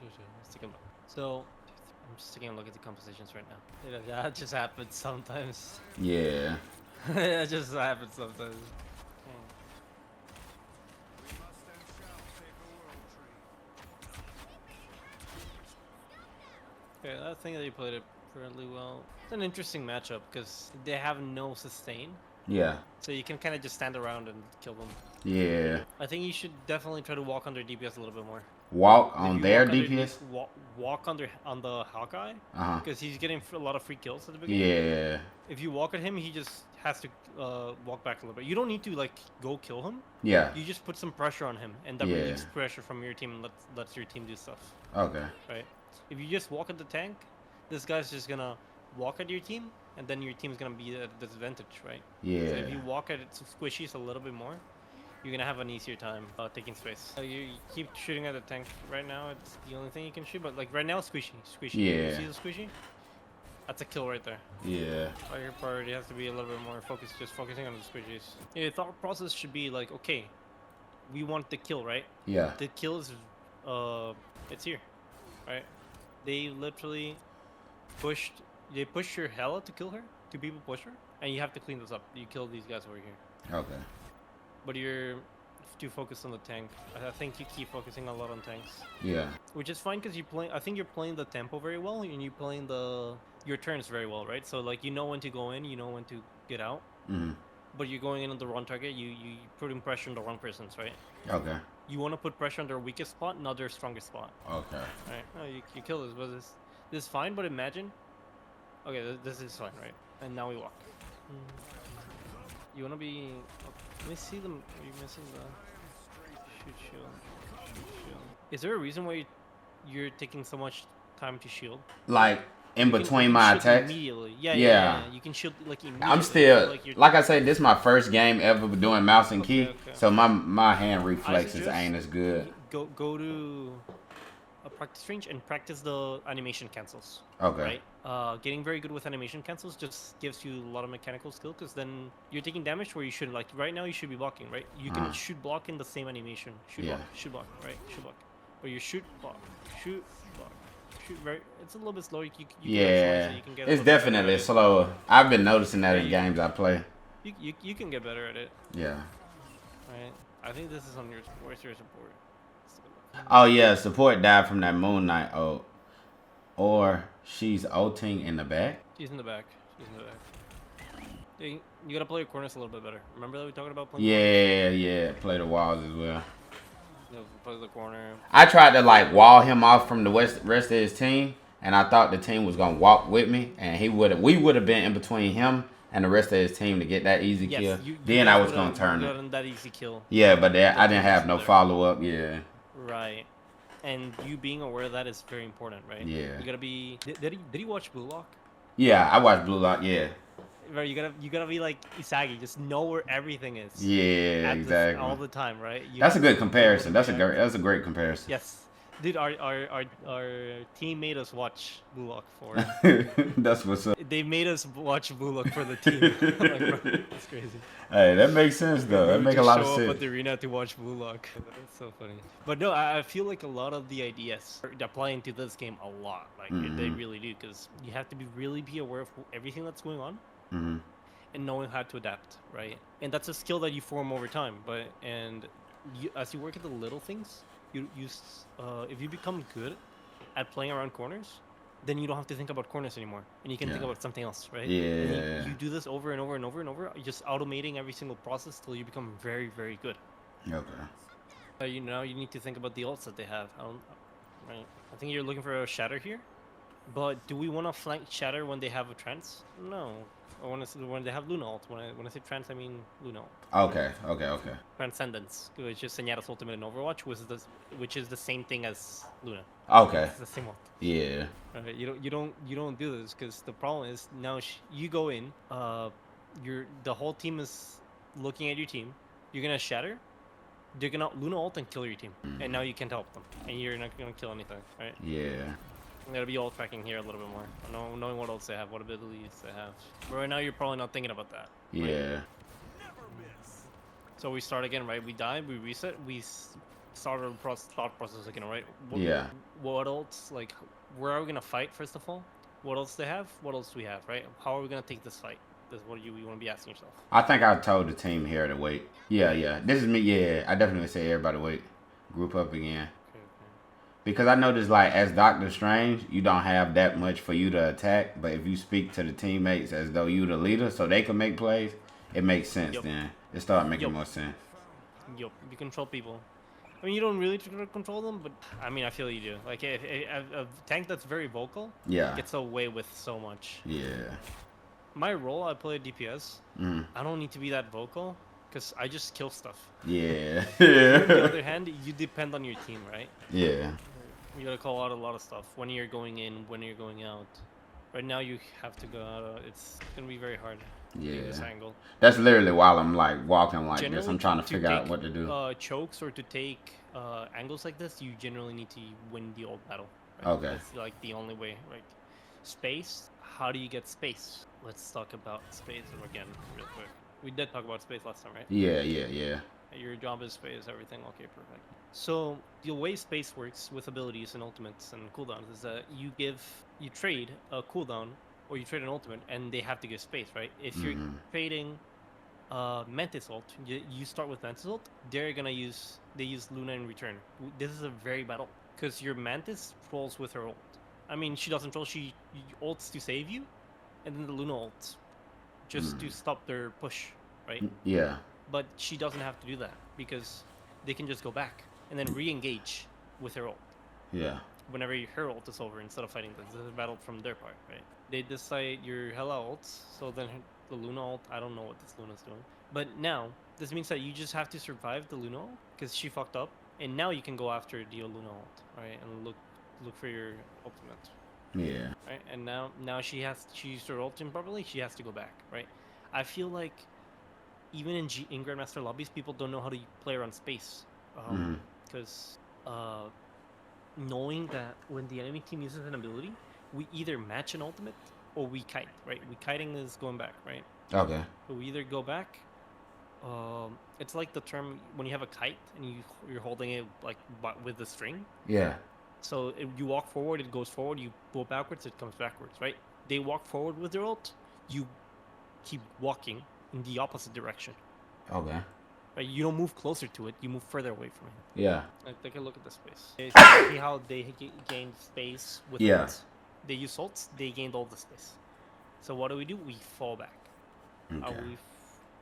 Let's take a look. So I'm just taking a look at the compositions right now. You know, that just happens sometimes. Yeah. That just happens sometimes. Okay, I think that you played it fairly well. It's an interesting matchup because they have no sustain, Yeah. so you can kind of just stand around and kill them. Yeah. I think you should definitely try to walk under DPS a little bit more. Walk 'Cause if on you their walk under DPS. walk under on the Hawkeye, Uh huh. because he's getting a lot of free kills at the beginning. Yeah. If you walk at him, he just has to walk back a little bit. You don't need to like go kill him. Yeah. You just put some pressure on him, and that Yeah. relieves pressure from your team and lets your team do stuff. Okay. Right? If you just walk at the tank, this guy's just gonna walk at your team, and then your team's gonna be at a disadvantage, right? So Yeah. if you walk at its squishies a little bit more, you're gonna have an easier time taking space. You keep shooting at the tank right now. It's the only thing you can shoot. But like right now, squishy. You Yeah. see the squishy? That's a kill right there. Yeah. Your priority has to be a little bit more focused, just focusing on the squishies. Yeah, your thought process should be like, okay, we want the kill, right? Yeah. The kill is, it's here, right? They literally they pushed your Hela to kill her. 2 people push her, and you have to clean this up. You kill these guys over here. Okay. But you're too focused on the tank. I think you keep focusing a lot on tanks, Yeah. which is fine because I think you're playing the tempo very well, and you're playing your turns very well, right? So like you know when to go in, you know when to get out. Mhm. But you're going in on the wrong target. You putting pressure on the wrong persons, right? Okay. You want to put pressure on their weakest spot, not their strongest spot. Okay. Right? No, you kill this, but this is fine. But imagine, okay, this is fine, right? And now we walk. You wanna be? Let me see them. Are you missing the shoot shield? Shoot shield. Is there a reason why you're taking so much time to shield? Like in You between can my shield attacks. immediately. Yeah. Yeah. You can shield like immediately. I'm still like you're like I said, this is my first game ever doing mouse and key, Okay. so my hand I reflexes suggest ain't as good. go to a practice range and practice the animation cancels. Okay. Right. Getting very good with animation cancels just gives you a lot of mechanical skill because then you're taking damage where you shouldn't. Like right now, you should be blocking. Right. You can shoot block in the same animation. Shoot Yeah. block. Shoot block. Right. Shoot block. But you shoot block. Shoot block. Shoot very. It's a little bit slow. You can Yeah. so you can get a It's little bit better definitely at it. slower. I've been noticing that Yeah, in games I play. You can get better at it. Yeah. Right. I think this is on your. Where's your support? Let's take a look. Oh yeah, support died from that Moon Knight ult. Or she's ulting in the back. She's in the back. She's in the back. You gotta play your corners a little bit better. Remember that we talked about playing? Yeah. Play the walls as well. Play the corner. I tried to like wall him off from the rest of his team, and I thought the team was gonna walk with me, and we would have been in between him and the rest of his team to get that easy kill. Yes, you Then guys I was would've gonna turn it. gotten that easy kill. Yeah, but I didn't team have was no there. follow up. Yeah. Right. And you being aware of that is very important, right? Yeah. You gotta be. Did you watch Blue Lock? Yeah, I watched Blue Lock. Yeah. Right. You gotta be like Isagi. Just know where everything is. Yeah, exactly. All the time, right? That's a good comparison. That's a great comparison. Yes. Dude, our team made us watch Blue Lock for. That's what's up. They made us watch Blue Lock for the team. Like, bro, that's crazy. Hey, that makes sense though. That We make a just lot of show up at sense. the arena to watch Blue Lock. That's so funny. But no, I feel like a lot of the ideas apply into this game a lot. Like they really do, because you have to really be aware of everything that's going on Hmm. and knowing how to adapt, right? And that's a skill that you form over time. As you work at the little things, if you become good at playing around corners, then you don't have to think about corners anymore, and you can think Yeah. about something else, right? Yeah. And you do this over and over and over and over, just automating every single process till you become very, very good. Okay. You need to think about the ults that they have. Right? I think you're looking for a Shatter here, but do we want to flank Shatter when they have a Trance? No. I want to when they have Luna ult. When I say Trance, I mean Luna ult. Okay. Transcendence, which is Zenyatta's ultimate in Overwatch, which is the same thing as Luna. Okay. It's the same ult. Yeah. Right? You don't do this because the problem is now you go in, the whole team is looking at your team. You're gonna Shatter. They're gonna Luna ult and kill your team, and now you can't help them, and you're not gonna kill anything, right? Yeah. You gotta be ult tracking here a little bit more, knowing what ults they have, what abilities they have. But right now you're probably not thinking about that. Right? Yeah. So we start again, right? We die, we reset, we start our thought process again, right? Yeah. What else? Like, where are we gonna fight first of all? What else they have? What else do we have? Right? How are we gonna take this fight? That's what you want to be asking yourself. I think I told the team here to wait. Yeah, yeah. This is me. Yeah, I definitely say everybody wait. Group up again. Okay. Because I noticed, like, as Doctor Strange, you don't have that much for you to attack. But if you speak to the teammates as though you the leader so they can make plays, it makes sense Yep. then. It start making Yep. more sense. Yup. You control people. I mean, you don't really control them, but I mean, I feel you do. Like, if a tank that's very vocal Yeah. gets away with so much. Yeah. My role, I play DPS. Mm. I don't need to be that vocal because I just kill stuff. Yeah. On the other hand, you depend on your team, right? Yeah. You gotta call out a lot of stuff when you're going in, when you're going out. Right now, you have to go out. It's gonna be very hard. Yeah. This angle. That's literally while I'm like walking like this. Generally, I'm trying to figure out take, what to do. Chokes or to take angles like this, you generally need to win the old battle. Right? Okay. That's like the only way. Right? Space. How do you get space? Let's talk about space again real quick. We did talk about space last time, right? Yeah, yeah, yeah. Your job is space, everything. Okay, perfect. So the way space works with abilities and ultimates and cooldowns is that you trade a cooldown or you trade an ultimate, and they have to give space, right? If you're trading Mantis ult, you start with Mantis ult. They use Luna in return. This is a very bad ult because your Mantis trolls with her ult. I mean, she doesn't troll. She ults to save you, and then the Luna ults just to stop their push, right? Yeah. But she doesn't have to do that because they can just go back and then re-engage with her ult. Yeah. Whenever her ult is over, instead of fighting this is a battle from their part, right? They decide your Hela ults, so then the Luna ult, I don't know what this Luna's doing. But now, this means that you just have to survive the Luna ult, because she fucked up, and now you can go after the Luna ult, right? And look for your ultimate. Yeah. Right? And now she used her ult improperly, she has to go back, right? I feel like even in Grandmaster lobbies, people don't know how to play around space. Because knowing that when the enemy team uses an ability, we either match an ultimate or we kite, right? Kiting is going back, right? Okay. So we either go back. It's like the term when you have a kite and you're holding it like with the string. Yeah. So if you walk forward, it goes forward. You go backwards, it comes backwards, right? They walk forward with their ult. You keep walking in the opposite direction. Okay. Right? You don't move closer to it. You move further away from it. Yeah. Like, take a look at the space. See how they gained space with ults? They use ults. They gained all the space. So what do? We fall back. Okay. We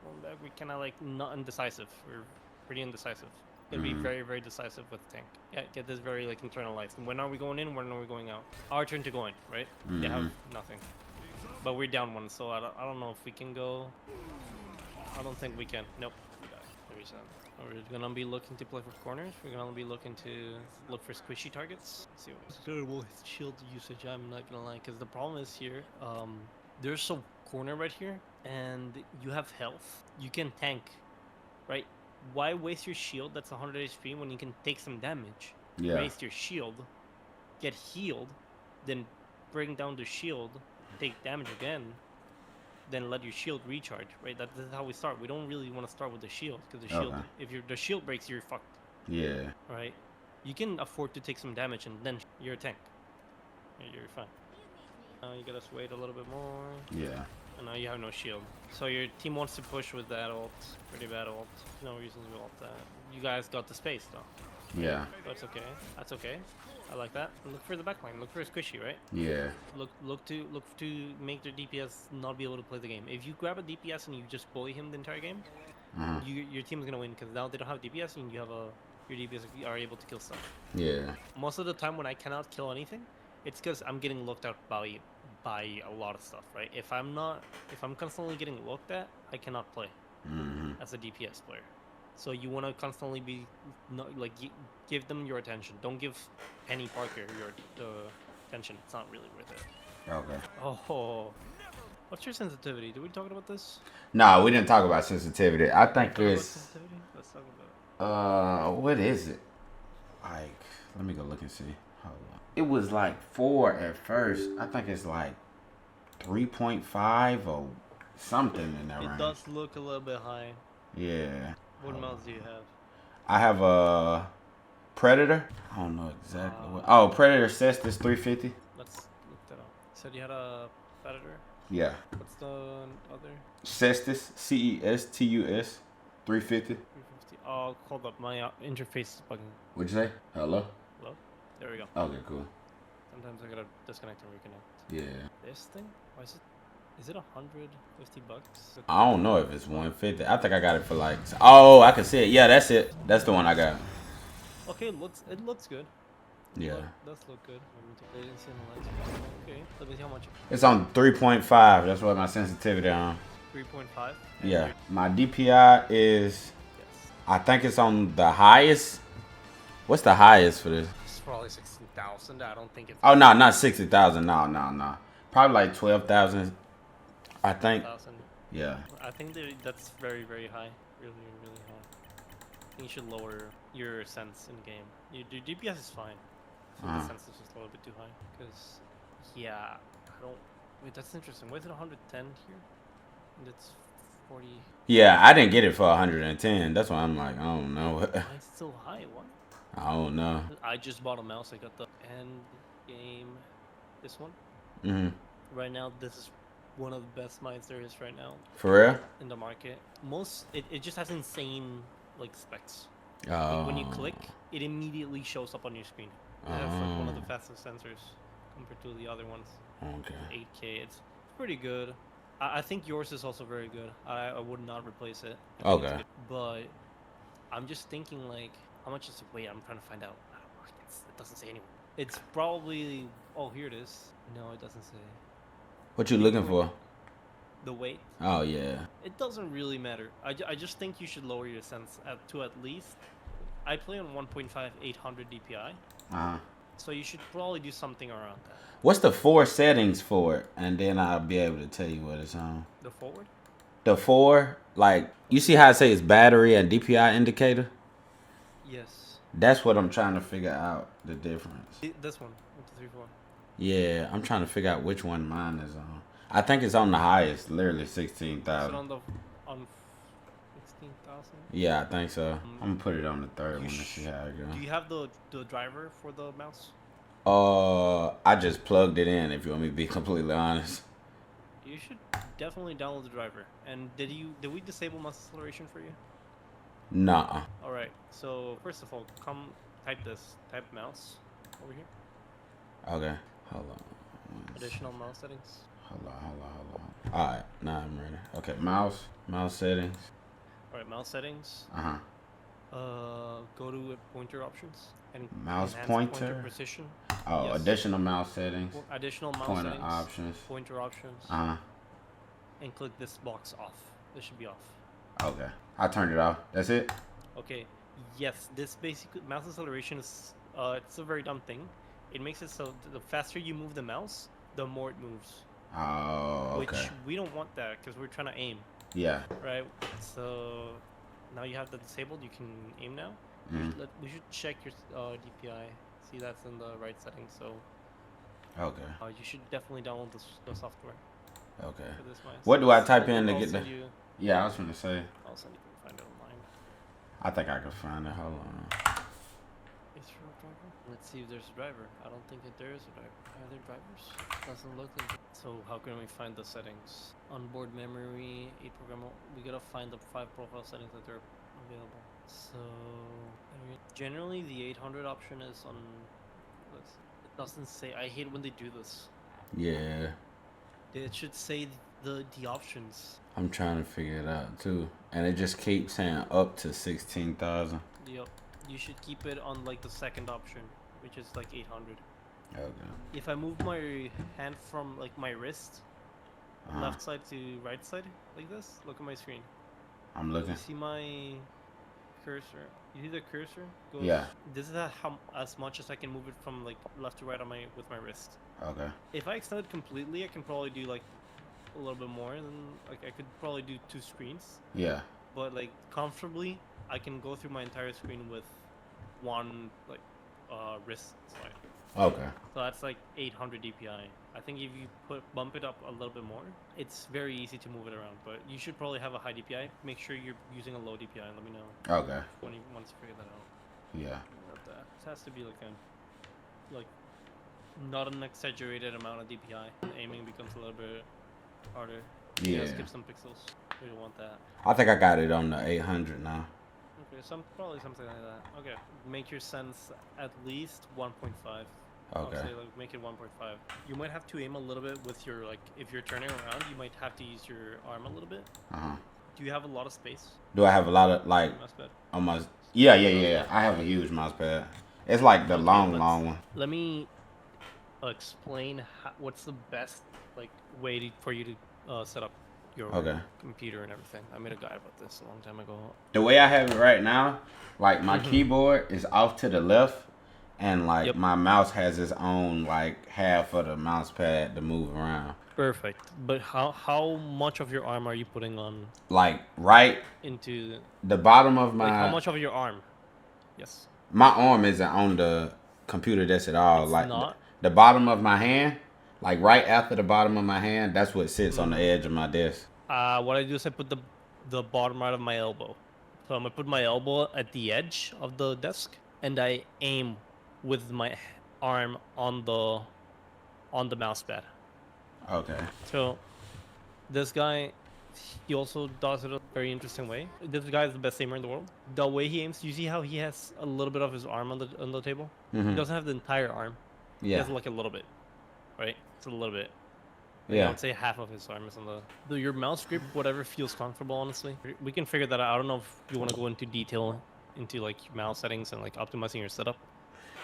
fall back? We kind of like not indecisive. We're pretty indecisive. Gonna be very, very decisive with tank. Yeah, get this very like internalized. When are we going in? When are we going out? Our turn to go in, right? They have nothing. But we're down one, so I don't know if we can go. I don't think we can. Nope. We're gonna be looking to play for corners. We're gonna be looking to look for squishy targets. Let's see what's terrible shield usage. I'm not gonna lie, because the problem is here. There's a corner right here, and you have health. You can tank, right? Why waste your shield that's 100 HP when you can take some damage? Yeah. Waste your shield, get healed, then bring down the shield, take damage again, then let your shield recharge, right? This is how we start. We don't really want to start with the shield, because the shield, if the shield breaks, you're fucked. Yeah. Right? You can afford to take some damage, and then you're a tank. You're fine. Now you gotta wait a little bit more. Yeah. And now you have no shield. So your team wants to push with that ult. Pretty bad ult. No reason to ult that. You guys got the space though. Yeah. That's okay. That's okay. I like that. Look for the backline. Look for a squishy, right? Yeah. Look to make their DPS not be able to play the game. If you grab a DPS and you just bully him the entire game, your team's gonna win, because now they don't have DPS and you have your DPS are able to kill stuff. Yeah. Most of the time when I cannot kill anything, it's because I'm getting looked at by a lot of stuff, right? If I'm constantly getting looked at, I cannot play as a DPS player. So you want to constantly be give them your attention. Don't give Penny Parker your attention. It's not really worth it. Okay. Oh, what's your sensitivity? Did we talk about this? No, we didn't talk about sensitivity. I think it's Let's talk about what is it? Like, let me go look and see. Hold on. It was like 4 at first. I think it's like 3.5 or something in that range. It does look a little bit high. Yeah. What mouse do you have? I have a Predator? I don't know exactly what. Oh, Predator Cestus 350. Let's look that up. Said you had a Predator. Yeah. What's the other? Cestus, Cestus 350. 350. Oh, hold up. My interface is bugging. What'd you say? Hello? Hello? There we go. Okay, cool. Sometimes I gotta disconnect and reconnect. Yeah. This thing? Why is it? Is it $150? I don't know if it's 150. I think I got it for like. Oh, I can see it. Yeah, that's it. That's the one I got. Okay, it looks good. Yeah. Does look good. Let me take latency and lens. Okay, let me see how much. It's on 3.5. That's what my sensitivity on. 3.5. Yeah. My DPI is. Yes. I think it's on the highest. What's the highest for this? It's probably 16,000. I don't think it's. Oh no, not 60,000. No. Probably like 12,000. I think. 1,000. Yeah. I think that's very, very high. Really, really high. I think you should lower your sense in game. Your DPS is fine. So the sense is just a little bit too high. Because, yeah, I don't. Wait, that's interesting. Why is it 110 here? And it's 40. Yeah, I didn't get it for 110. That's why I'm like, I don't know. Why is it so high? What? I don't know. I just bought a mouse. I got the end game. This one. Mhm. Right now, this is one of the best mice there is right now For real? in the market. It just has insane like specs. Oh. Like, when you click, it immediately shows up on your screen. It has like one of the fastest sensors compared to the other ones. Okay. 8K. It's pretty good. I think yours is also very good. I would not replace it. I think it's Okay. good. But I'm just thinking like, how much is it? Wait, I'm trying to find out. It doesn't say anywhere. It's probably. Oh, here it is. No, it doesn't say. What you looking for? The weight. Oh yeah. It doesn't really matter. I just think you should lower your sense to at least. I play on 1.5 800 DPI. So you should probably do something around that. What's the 4 settings for it? And then I'll be able to tell you what it's on. The forward? The 4, like, you see how I say it's battery and DPI indicator? Yes. That's what I'm trying to figure out, the difference. This one. 1, 2, 3, 4. Yeah, I'm trying to figure out which one mine is on. I think it's on the highest, literally Is it 16,000. on 16,000? Yeah, I think so. I'm gonna put it on the third one to see how it Do goes. you have the driver for the mouse? I just plugged it in. If you want me to be completely honest. You should definitely download the driver. And did we disable mouse acceleration for you? Nah. All right. So first of all, type mouse over here. Okay. Hold on. Additional mouse settings. Hold on. All right. Now I'm ready. Okay. Mouse settings. All right. Mouse settings. Go to pointer options and Mouse enhance pointer precision. Oh, Yes. additional mouse settings. Additional mouse Pointer settings. options. Pointer options. And click this box off. This should be off. Okay. I turned it off. That's it? Okay. Yes, this basically mouse acceleration is it's a very dumb thing. It makes it so the faster you move the mouse, the more it moves. Oh, okay. Which we don't want that because we're trying to aim, Yeah. right? So now you have that disabled. You can aim now. We should check your DPI. See that's in the right settings. So Okay. you should definitely download the software Okay. for this mouse. What do I type in to I'll get send the? you. Yeah, I was gonna say. I'll send you. Find it online. I think I can find it. Hold on. Is there a driver? Let's see if there's a driver. I don't think that there is a driver. Are there drivers? Doesn't look like it. So how can we find the settings? Onboard memory, 8 programmable. We gotta find the 5 profile settings that are available. So generally the 800 option is on. It doesn't say. I hate when they do this. Yeah. It should say the options. I'm trying to figure it out too, and it just keeps saying up to 16,000. Yep. You should keep it on like the second option, which is like 800. Okay. If I move my hand from like my wrist, left side to right side, like this, look at my screen. I'm looking. You see my cursor? You see the cursor? Goes, Yeah. This is as much as I can move it from like left to right on with my wrist. Okay. If I extend it completely, I can probably do like a little bit more. Than like I could probably do 2 screens. Yeah. But like comfortably, I can go through my entire screen with one like wrist swipe. Okay. So that's like 800 DPI. I think if you bump it up a little bit more, it's very easy to move it around. But you should probably have a high DPI. Make sure you're using a low DPI. Let me know Okay. once you figure that out. Yeah. Not that. It has to be like not an exaggerated amount of DPI. Aiming becomes a little bit harder. You Yeah. gotta skip some pixels. We don't want that. I think I got it on the 800 now. Okay, probably something like that. Okay, make your sense at least 1.5. I'll Okay. say like make it 1.5. You might have to aim a little bit with your like if you're turning around, you might have to use your arm a little bit. Uh-huh. Do you have a lot of space? Do I have a lot of like Mouse pad? on my? Yeah. I have a huge mouse pad. It's like the Okay, long one. Let me explain what's the best like way for you to set up your Okay. computer and everything. I made a guide about this a long time ago. The way I have it right now, like my keyboard is off to the left, and like Yep. my mouse has its own like half of the mouse pad to move around. Perfect. But how much of your arm are you putting on Like right into the bottom of my like how much of your arm? Yes. my arm isn't on the computer desk at all. It's Like not. the bottom of my hand, like right after the bottom of my hand, that's what sits on the edge of my desk. What I do is I put the bottom right of my elbow. So I'm gonna put my elbow at the edge of the desk, and I aim with my arm on the mouse pad. Okay. So this guy, he also does it a very interesting way. This guy is the best aimer in the world. The way he aims, you see how he has a little bit of his arm on the table. He doesn't have the entire arm. He Yeah. has like a little bit, right? It's a little bit. I Yeah. would say half of his arm is on your mouse grip, whatever feels comfortable, honestly. We can figure that out. I don't know if you want to go into detail into like mouse settings and like optimizing your setup.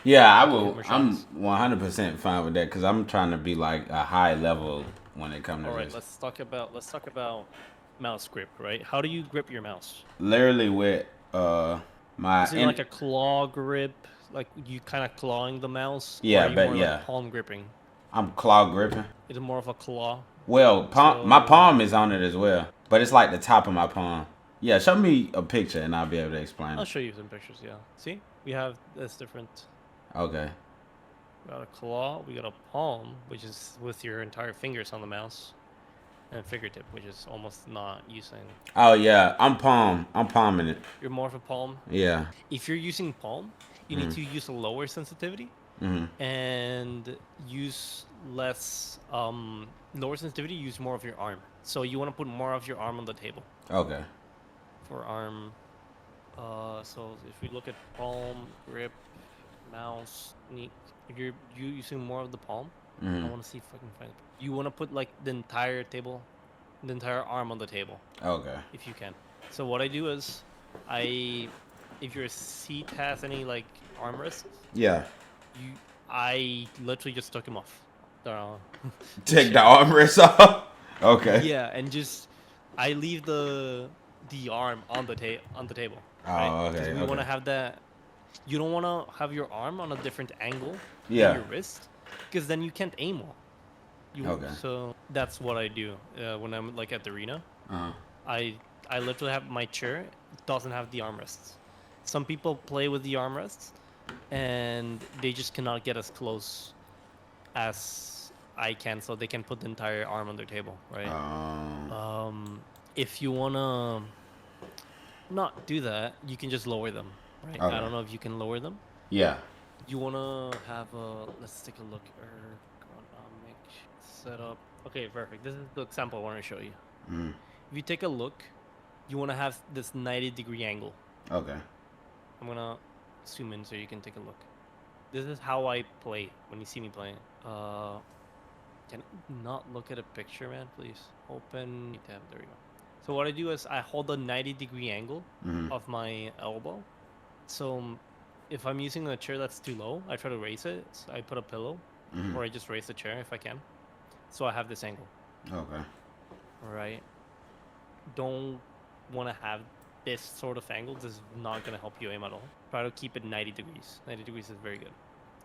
Yeah, I Give will. him a I'm shot. 100% fine with that because I'm trying to be like a high level when it comes to All right, this. let's talk about mouse grip, right? How do you grip your mouse? Literally with my Is it like a claw grip, like you kind of clawing the mouse? Yeah, or are you but more yeah. like palm gripping? I'm claw gripping. Is it more of a claw? Well, my So- palm is on it as well, but it's like the top of my palm. Yeah, show me a picture and I'll be able to explain I'll it. show you some pictures. Yeah, see, we have this different. Okay. We got a claw, we got a palm, which is with your entire fingers on the mouse, and fingertip, which is almost not using. Oh yeah, I'm palming it. You're more of a palm. Yeah. If you're using palm, you need to use a lower sensitivity and use less lower sensitivity. Use more of your arm. So you want to put more of your arm on the table Okay. for arm. So if we look at palm, grip, mouse, if you're using more of the palm, I want to see if I can find it. You want to put like the entire table, the entire arm on the table, Okay. if you can. So what I do is, if your seat has any like armrests, Yeah. I literally just took him off. Take the armrest off. Okay. Yeah, and just I leave the arm on the table. Right? Oh, 'Cause okay. we want to Okay. have that. You don't want to have your arm on a different angle Yeah. than your wrist, because then you can't aim well. Okay. So that's what I do when I'm like at the arena. Uh-huh. I literally have my chair doesn't have the armrests. Some people play with the armrests, and they just cannot get as close as I can, so they can put the entire arm on their table, right? If you wanna not do that, you can just lower them, right? Okay. I don't know if you can lower them. Yeah. You wanna have a let's take a look. Ergonomic setup. Okay, perfect. This is the example I want to show you. If you take a look, you want to have this 90-degree angle. Okay. I'm gonna zoom in so you can take a look. This is how I play when you see me playing. Can you not look at a picture, man, please? Open tab. There we go. So what I do is I hold the 90-degree angle of my elbow. So if I'm using a chair that's too low, I try to raise it. So I put a pillow, or I just raise the chair if I can. So I have this angle. Okay. Right. Don't want to have this sort of angle. This is not going to help you aim at all. Try to keep it 90 degrees. 90 degrees is very good.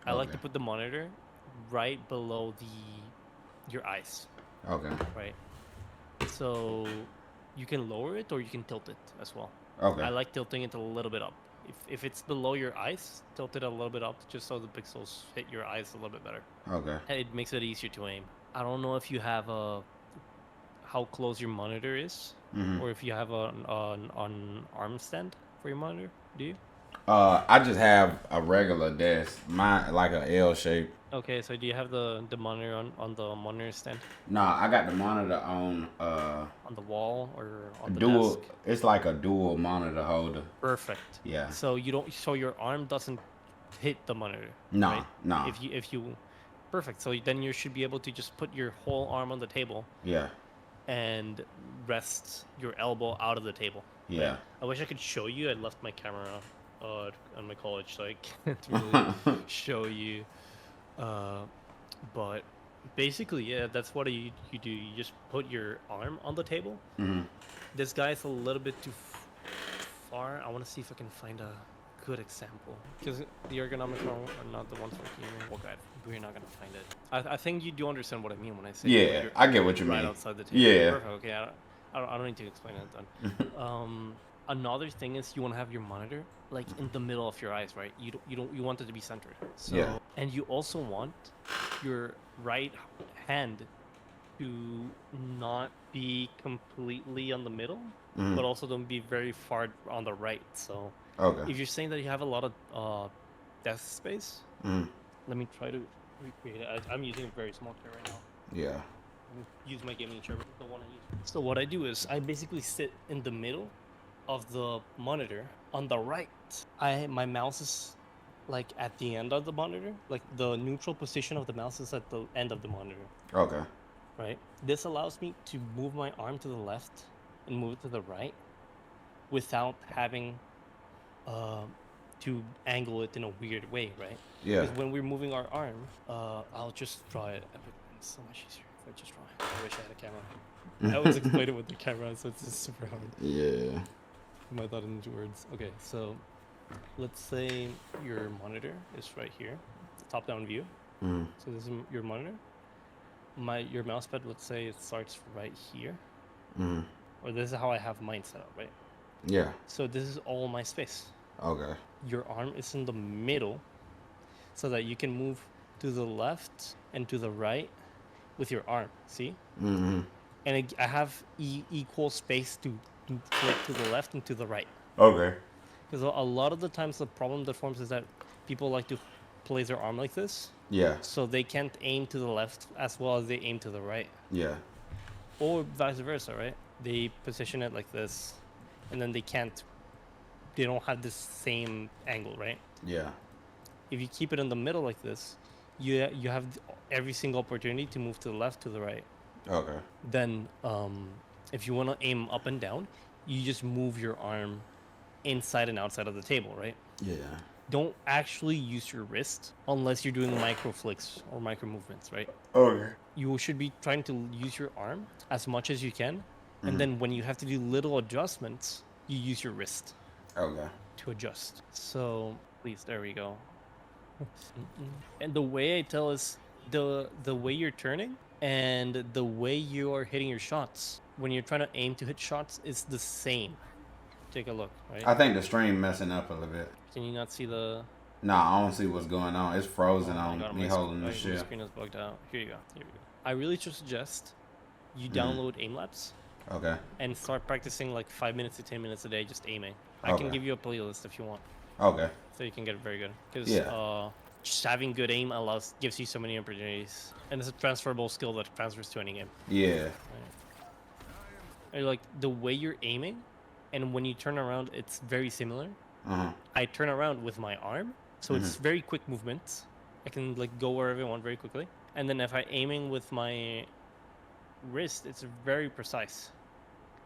I like to put the monitor right below your eyes. Okay. Right. So you can lower it or you can tilt it as well. Okay. I like tilting it a little bit up. If it's below your eyes, tilt it a little bit up just so the pixels hit your eyes a little bit better. Okay. And it makes it easier to aim. I don't know if you have how close your monitor is, or if you have an arm stand for your monitor. Do you? I just have a regular desk, mine like a L shape. Okay, so do you have the monitor on the monitor stand Nah, I got the monitor on the wall or a on the desk? dual. It's like a dual monitor holder. Perfect. Yeah. So you don't, so your arm doesn't hit the monitor, Nah, right? nah. If you, perfect. So then you should be able to just put your whole arm on the table Yeah. and rest your elbow out of the table. Right? Yeah. I wish I could show you. I left my camera on my college, so I can't really show you. Uh, but basically, yeah, that's what you do. You just put your arm on the table. hmm This guy's a little bit too far. I want to see if I can find a good example, because the ergonomics are not the ones for here. Well, God, we're not gonna find it. I think you do understand what I mean when I say Yeah, you're I get what you right mean. outside the table. Yeah. Perfect. Okay, I don't need to explain it then. Another thing is you want to have your monitor like in the middle of your eyes, right? You want it to be centered. So Yeah. and you also want your right hand to not be completely on the middle, Mhm. but also don't be very far on the right. So Okay. if you're saying that you have a lot of desk space, Mhm. let me try to recreate it. I'm using a very small chair right now. Yeah. Use my gaming chair, the one I use. So what I do is I basically sit in the middle of the monitor. On the right, my mouse is like at the end of the monitor. Like the neutral position of the mouse is at the end of the monitor. Okay. Right. This allows me to move my arm to the left and move it to the right without having to angle it in a weird way, right? Yeah. Because when we're moving our arm, I'll just draw it. It's so much easier if I just draw it. I wish I had a camera. I always explain it with the camera, so it's just super hard. Yeah. My thought into words. Okay, so let's say your monitor is right here, top-down view. Mhm. So this is your monitor. Your mouse pad, let's say it starts right here, Mhm. or this is how I have mine set up, right? Yeah. So this is all my space. Okay. Your arm is in the middle, so that you can move to the left and to the right with your arm. See? Mhm. And I have equal space to flip to the left and to the right. Okay. Because a lot of the times the problem that forms is that people like to place their arm like this, Yeah. so they can't aim to the left as well as they aim to the right, Yeah. or vice versa, right? They position it like this, and then they don't have the same angle, right? Yeah. If you keep it in the middle like this, you have every single opportunity to move to the left, to the right. Okay. Then if you want to aim up and down, you just move your arm inside and outside of the table, right? Yeah. Don't actually use your wrist unless you're doing micro flicks or micro movements, right? Okay. You should be trying to use your arm as much as you can, and then when you have to do little adjustments, you use your wrist Okay. to adjust. So please, there we go. And the way I tell is the way you're turning and the way you are hitting your shots when you're trying to aim to hit shots is the same. Take a look, right? I think the stream messing up a little bit. Can you not see the? Nah, I don't see what's going on. It's frozen Oh my on God, me holding the my shit. screen is bugged out. Here you go. Here we go. I really should suggest you download Aimlabs Okay. and start practicing like 5 minutes to 10 minutes a day just aiming. I can Okay. give you a playlist if you want, Okay. so you can get very good. Because Yeah. just having good aim gives you so many opportunities, and it's a transferable skill that transfers to any game. Yeah. And like the way you're aiming, and when you turn around, it's very similar. Uh-huh. I turn around with my arm, so it's very quick movements. I can like go wherever I want very quickly. And then if I'm aiming with my wrist, it's very precise.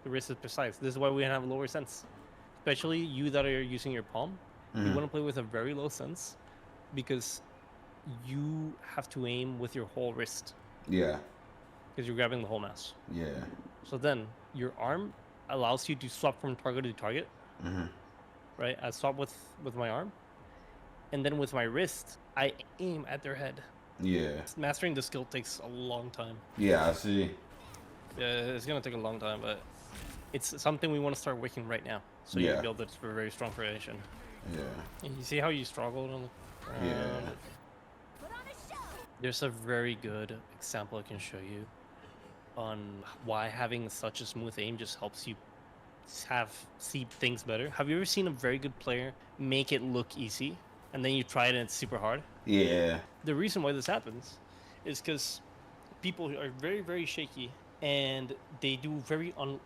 The wrist is precise. This is why we have lower sense. Especially you that are using your palm. You want to play with a very low sense because you have to aim with your whole wrist Yeah. because you're grabbing the whole mouse. Yeah. So then your arm allows you to swap from target to target. Right? I swap with my arm. And then with my wrist, I aim at their head. Yeah. Mastering the skill takes a long time. Yeah, I see. Yeah, it's gonna take a long time, but it's something we want to start working right now. So you Yeah. build it for a very strong foundation. Yeah. And you see how you struggled on the ground? Yeah. There's a very good example I can show you on why having such a smooth aim just helps you see things better. Have you ever seen a very good player make it look easy, and then you try it and it's super hard? Yeah. The reason why this happens is because people are very, very shaky, and they do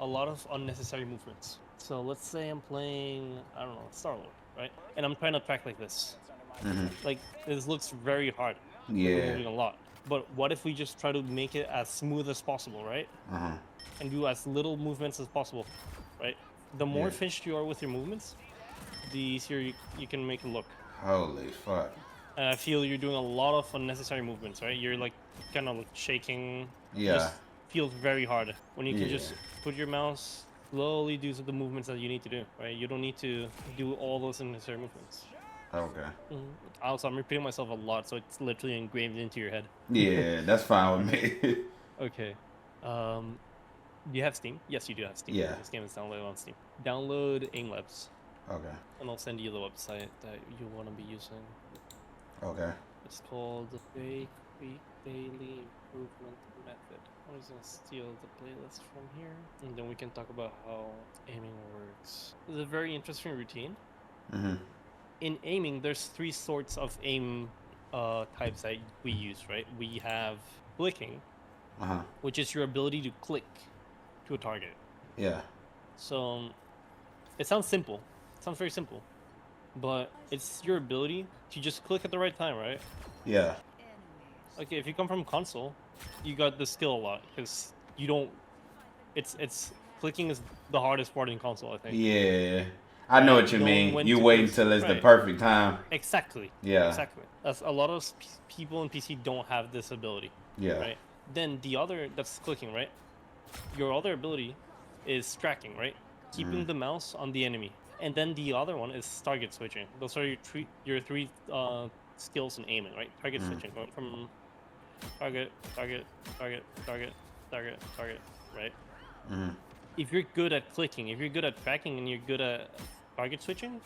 a lot of unnecessary movements. So let's say I'm playing, I don't know, Star-Lord, right? And I'm trying to track like this. Like, this looks very hard. Like, I'm Yeah. moving a lot. But what if we just try to make it as smooth as possible, right? And do as little movements as possible, right? The more Yeah. efficient you are with your movements, the easier you can make it look. Holy fuck. And I feel you're doing a lot of unnecessary movements, right? You're like kind of like shaking. It Yeah. just feels very hard when you can Yeah. just put your mouse, slowly do the movements that you need to do, right? You don't need to do all those unnecessary movements. Okay. Also, I'm repeating myself a lot, so it's literally engraved into your head. Yeah, that's fine with me. Okay. Do you have Steam? Yes, you do have Steam. Yeah. This game is downloaded on Steam. Download Aim Labs, Okay. and I'll send you the website that you want to be using. Okay. It's called the Quick Daily Improvement Method. I'm just gonna steal the playlist from here, and then we can talk about how aiming works. It's a very interesting routine. In aiming, there's 3 sorts of aim types that we use, right? We have clicking, which is your ability to click to a target. Yeah. So it sounds simple. It sounds very simple, but it's your ability to just click at the right time, right? Yeah. Okay, if you come from console, you got the skill a lot because you don't. It's clicking is the hardest part in console, I think. Yeah. I know what you Knowing mean. when You to wait use- until it's the right. perfect time. Exactly. Yeah. Exactly. That's a lot of people in PC don't have this ability. Yeah. Right. Then the other that's clicking, right? Your other ability is tracking, right? Keeping the mouse on the enemy, and then the other one is target switching. Those are your three skills in aiming, right? Target switching, going from target, target, target, target, target, target, right? If you're good at clicking, if you're good at tracking, and you're good at target switching,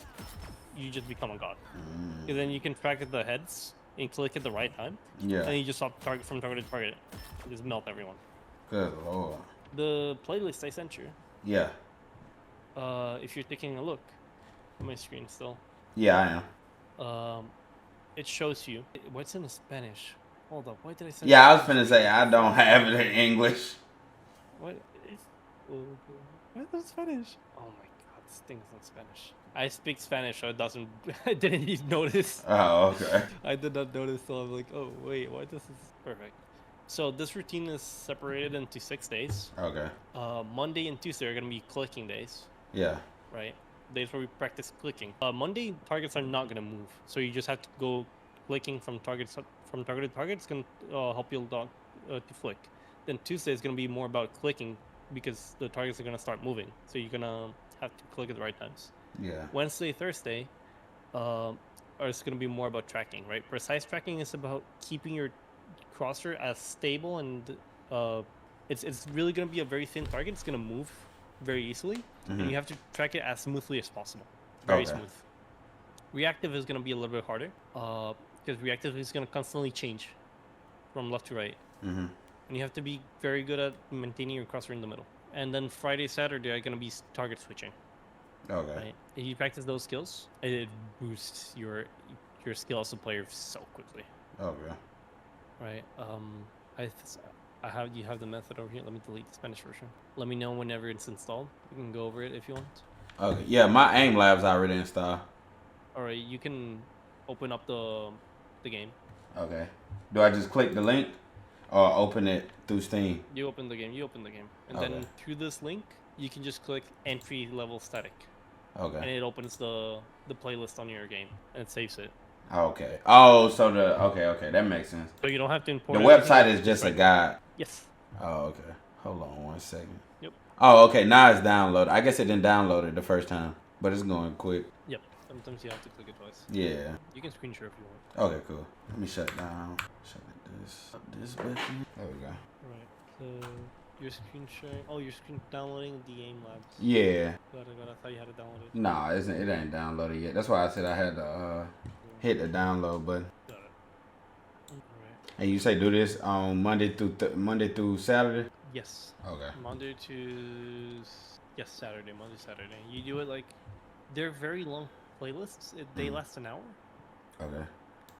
you just become a god. Because then you can track at the heads and click at the right time, Yeah. and you just stop target from target to target, and just melt everyone. Good lord. The playlist I sent you, Yeah. if you're taking a look at my screen still, Yeah, I am. it shows you what's in Spanish. Hold up, why did I send? Yeah, I was finna say I don't have it in English. What? What's in Spanish? Oh my god, this thing is in Spanish. I speak Spanish, so it doesn't. I didn't even notice. Oh, okay. I did not notice, so I'm like, oh wait, why this is perfect. So this routine is separated into 6 days. Okay. Monday and Tuesday are gonna be clicking days, Yeah. right? Days where we practice clicking. Monday targets are not gonna move, so you just have to go clicking from target to target. It's gonna help you to flick. Then Tuesday is gonna be more about clicking because the targets are gonna start moving, so you're gonna have to click at the right times. Yeah. Wednesday, Thursday, are it's gonna be more about tracking, right? Precise tracking is about keeping your crosshair as stable, and it's really gonna be a very thin target. It's gonna move very easily, and you have to track it as smoothly as possible. Very Okay. smooth. Reactive is gonna be a little bit harder, because reactive is gonna constantly change from left to right, and you have to be very good at maintaining your crosshair in the middle. And then Friday, Saturday are gonna be target switching. Okay. Right? If you practice those skills, it boosts your skill as a player so quickly. Okay. Right. I have you have the method over here. Let me delete the Spanish version. Let me know whenever it's installed. We can go over it if you want. Okay. Yeah, my aim lab's already installed. All right, you can open up the game. Okay. Do I just click the link or open it through Steam? You open the game. And Okay. then through this link, you can just click entry level static, and Okay. it opens the playlist on your game, and it saves it. Okay. Oh, so okay, that makes sense. So you don't have to import. The anything. website is just a guide. Yes. Oh, okay. Hold on 1 second. Yep. Oh, okay. Now it's downloaded. I guess it didn't download it the first time, but it's going quick. Yep. Sometimes you have to click it twice. Yeah. You can screen share if you want. Okay, cool. Let me shut down. Shut this button. There we go. Right. So your screen sharing. Oh, you're screen downloading the Aim Labs. Yeah. Got it. I thought you had it downloaded. Nah, it ain't downloaded yet. That's why I said I had to hit the download button. Got it. Alright. And you say do this on Monday through Saturday? Yes. Okay. Monday to Yes, Saturday, Monday, Saturday. You do it like they're very long playlists. They last an hour. Okay.